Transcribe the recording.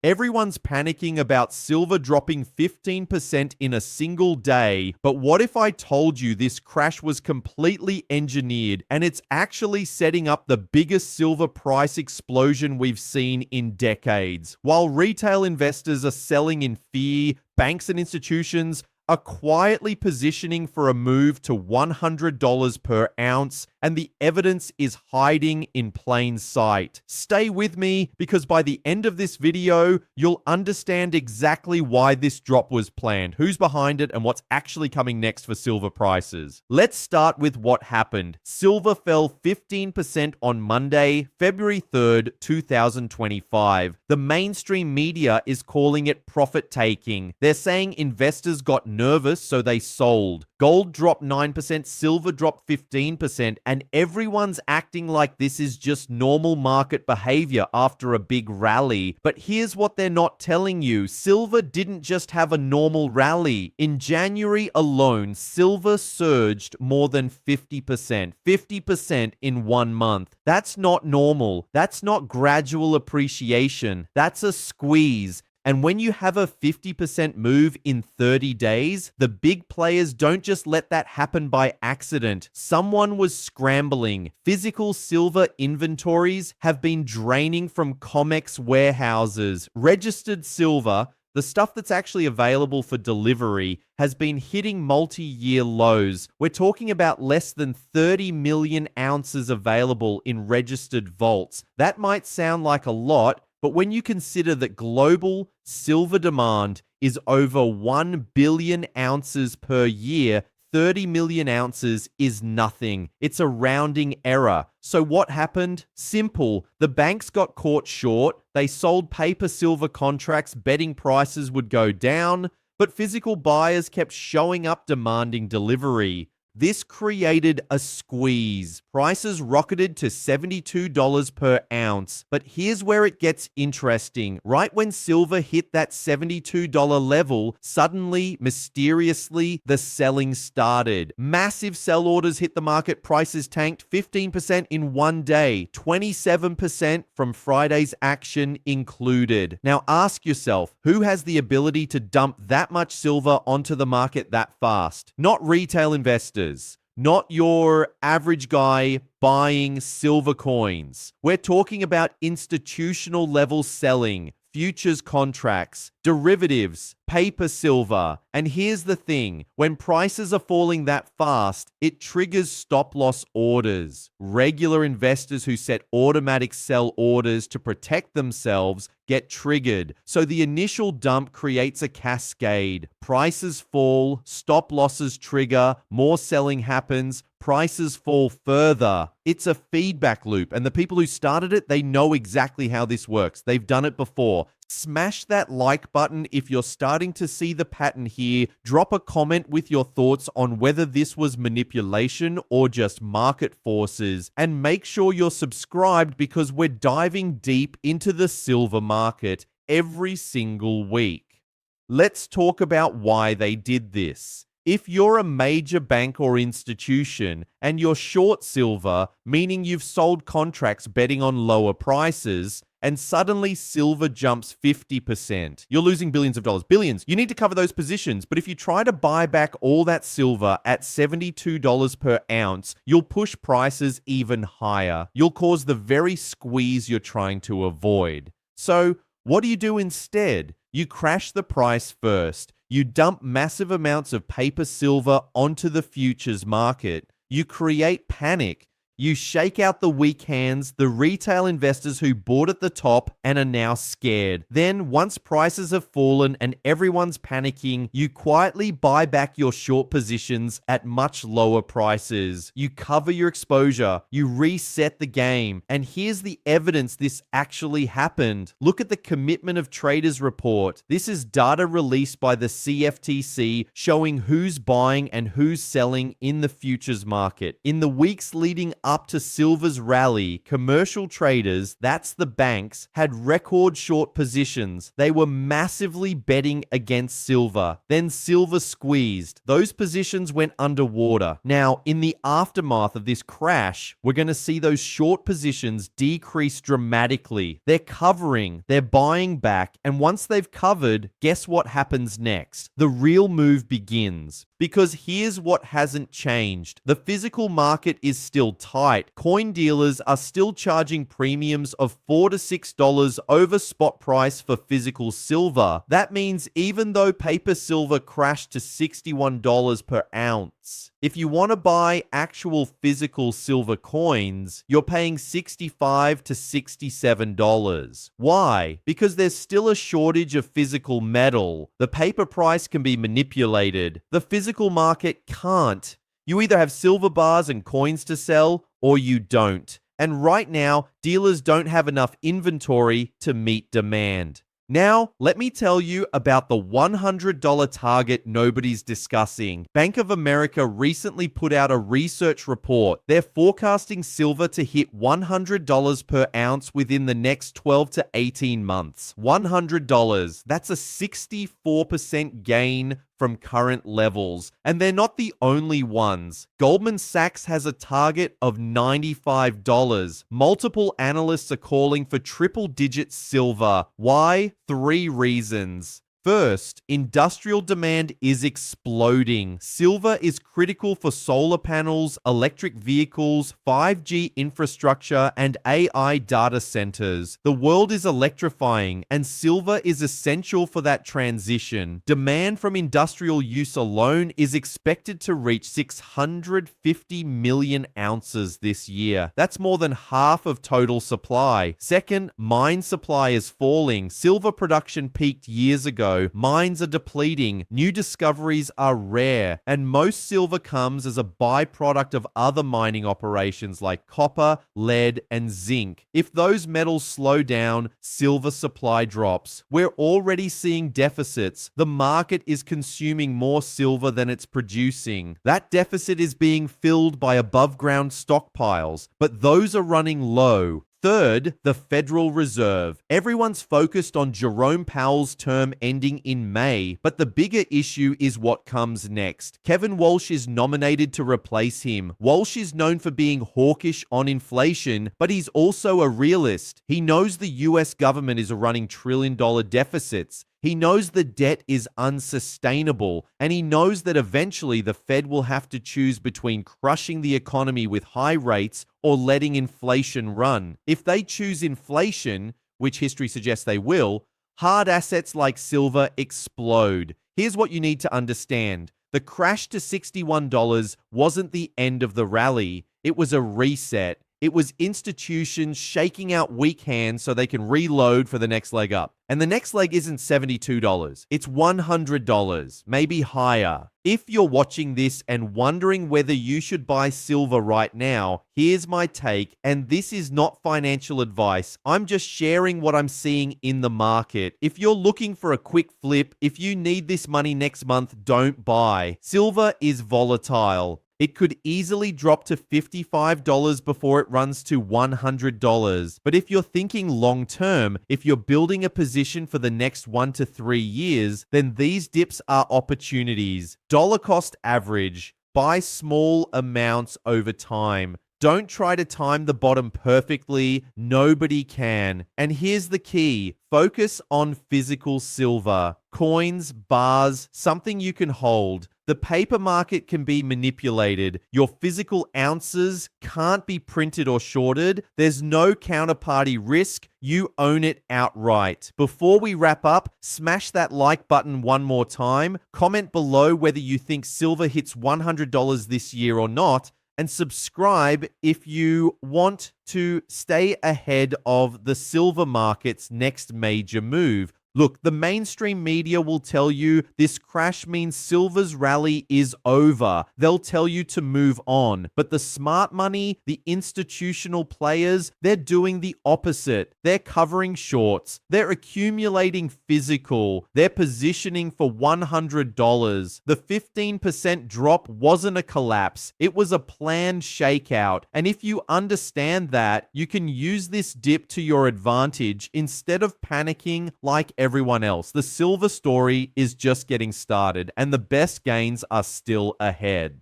Everyone's panicking about silver dropping 15% in a single day, but what if I told you this crash was completely engineered and it's actually setting up the biggest silver price explosion we've seen in decades? While retail investors are selling in fear, banks and institutions are quietly positioning for a move to $100 per ounce, and the evidence is hiding in plain sight. Stay with me, because by the end of this video, you'll understand exactly why this drop was planned, who's behind it, and what's actually coming next for silver prices. Let's start with what happened. Silver fell 15% on Monday, February 3rd, 2025. The mainstream media is calling it profit taking. They're saying investors got nervous, so they sold. Gold dropped 9%, silver dropped 15%, and everyone's acting like this is just normal market behavior after a big rally. But here's what they're not telling you. Silver didn't just have a normal rally. In January alone, silver surged more than 50%. 50% in 1 month. That's not normal. That's not gradual appreciation. That's a squeeze. And when you have a 50% move in 30 days, the big players don't just let that happen by accident. Someone was scrambling. Physical silver inventories have been draining from COMEX warehouses. Registered silver, the stuff that's actually available for delivery, has been hitting multi-year lows. We're talking about less than 30 million ounces available in registered vaults. That might sound like a lot, but when you consider that global silver demand is over 1 billion ounces per year, 30 million ounces is nothing. It's a rounding error. So what happened? Simple. The banks got caught short. They sold paper silver contracts betting prices would go down, but physical buyers kept showing up demanding delivery. This created a squeeze. Prices rocketed to $72 per ounce. But here's where it gets interesting. Right when silver hit that $72 level, suddenly, mysteriously, the selling started. Massive sell orders hit the market. Prices tanked 15% in 1 day, 27% from Friday's action included. Now ask yourself, who has the ability to dump that much silver onto the market that fast? Not retail investors. Not your average guy buying silver coins. We're talking about institutional level selling, futures contracts, derivatives, paper silver. And here's the thing, when prices are falling that fast, it triggers stop loss orders. Regular investors who set automatic sell orders to protect themselves get triggered. So the initial dump creates a cascade. Prices fall, stop losses trigger, more selling happens, prices fall further. It's a feedback loop, and the people who started it, they know exactly how this works. They've done it before. Smash that like button if you're starting to see the pattern here. Drop a comment with your thoughts on whether this was manipulation or just market forces. And make sure you're subscribed, because we're diving deep into the silver market every single week. Let's talk about why they did this. If you're a major bank or institution and you're short silver, meaning you've sold contracts betting on lower prices, and suddenly silver jumps 50%, you're losing billions of dollars. Billions. You need to cover those positions. But if you try to buy back all that silver at $72 per ounce, you'll push prices even higher. You'll cause the very squeeze you're trying to avoid. So what do you do instead? You crash the price first. You dump massive amounts of paper silver onto the futures market. You create panic. You shake out the weak hands, the retail investors who bought at the top and are now scared. Then, once prices have fallen and everyone's panicking, you quietly buy back your short positions at much lower prices. You cover your exposure. You reset the game. And here's the evidence this actually happened. Look at the Commitment of Traders report. This is data released by the CFTC showing who's buying and who's selling in the futures market. In the weeks leading up to silver's rally, commercial traders, that's the banks, had record short positions. They were massively betting against silver. Then silver squeezed. Those positions went underwater. Now, in the aftermath of this crash, we're going to see those short positions decrease dramatically. They're covering, they're buying back, and once they've covered, guess what happens next? The real move begins. Because here's what hasn't changed. The physical market is still tight. Coin dealers are still charging premiums of $4 to $6 over spot price for physical silver. That means even though paper silver crashed to $61 per ounce, if you want to buy actual physical silver coins, you're paying $65 to $67. Why? Because there's still a shortage of physical metal. The paper price can be manipulated. The physical market can't. You either have silver bars and coins to sell, or you don't. And right now, dealers don't have enough inventory to meet demand. Now, let me tell you about the $100 target nobody's discussing. Bank of America recently put out a research report. They're forecasting silver to hit $100 per ounce within the next 12 to 18 months. $100. That's a 64% gain from current levels. And they're not the only ones. Goldman Sachs has a target of $95. Multiple analysts are calling for triple-digit silver. Why? 3 reasons. First, industrial demand is exploding. Silver is critical for solar panels, electric vehicles, 5G infrastructure, and AI data centers. The world is electrifying, and silver is essential for that transition. Demand from industrial use alone is expected to reach 650 million ounces this year. That's more than half of total supply. Second, mine supply is falling. Silver production peaked years ago. Mines are depleting, new discoveries are rare, and most silver comes as a byproduct of other mining operations like copper, lead, and zinc. If those metals slow down, silver supply drops. We're already seeing deficits. The market is consuming more silver than it's producing. That deficit is being filled by above-ground stockpiles, but those are running low. Third, the Federal Reserve. Everyone's focused on Jerome Powell's term ending in May, but the bigger issue is what comes next. Kevin Walsh is nominated to replace him. Walsh is known for being hawkish on inflation, but he's also a realist. He knows the US government is running trillion-dollar deficits. He knows the debt is unsustainable, and he knows that eventually the Fed will have to choose between crushing the economy with high rates or letting inflation run. If they choose inflation, which history suggests they will, hard assets like silver explode. Here's what you need to understand. The crash to $61 wasn't the end of the rally. It was a reset. It was institutions shaking out weak hands so they can reload for the next leg up. And the next leg isn't $72. It's $100, maybe higher. If you're watching this and wondering whether you should buy silver right now, here's my take, and this is not financial advice. I'm just sharing what I'm seeing in the market. If you're looking for a quick flip, if you need this money next month, don't buy. Silver is volatile. It could easily drop to $55 before it runs to $100. But if you're thinking long term, if you're building a position for the next 1 to 3 years, then these dips are opportunities. Dollar cost average. Buy small amounts over time. Don't try to time the bottom perfectly. Nobody can. And here's the key. Focus on physical silver. Coins, bars, something you can hold. The paper market can be manipulated. Your physical ounces can't be printed or shorted. There's no counterparty risk. You own it outright. Before we wrap up, smash that like button one more time. Comment below whether you think silver hits $100 this year or not. And subscribe if you want to stay ahead of the silver market's next major move. Look, the mainstream media will tell you this crash means silver's rally is over. They'll tell you to move on. But the smart money, the institutional players, they're doing the opposite. They're covering shorts. They're accumulating physical. They're positioning for $100. The 15% drop wasn't a collapse. It was a planned shakeout. And if you understand that, you can use this dip to your advantage instead of panicking like everyone else. The silver story is just getting started, and the best gains are still ahead.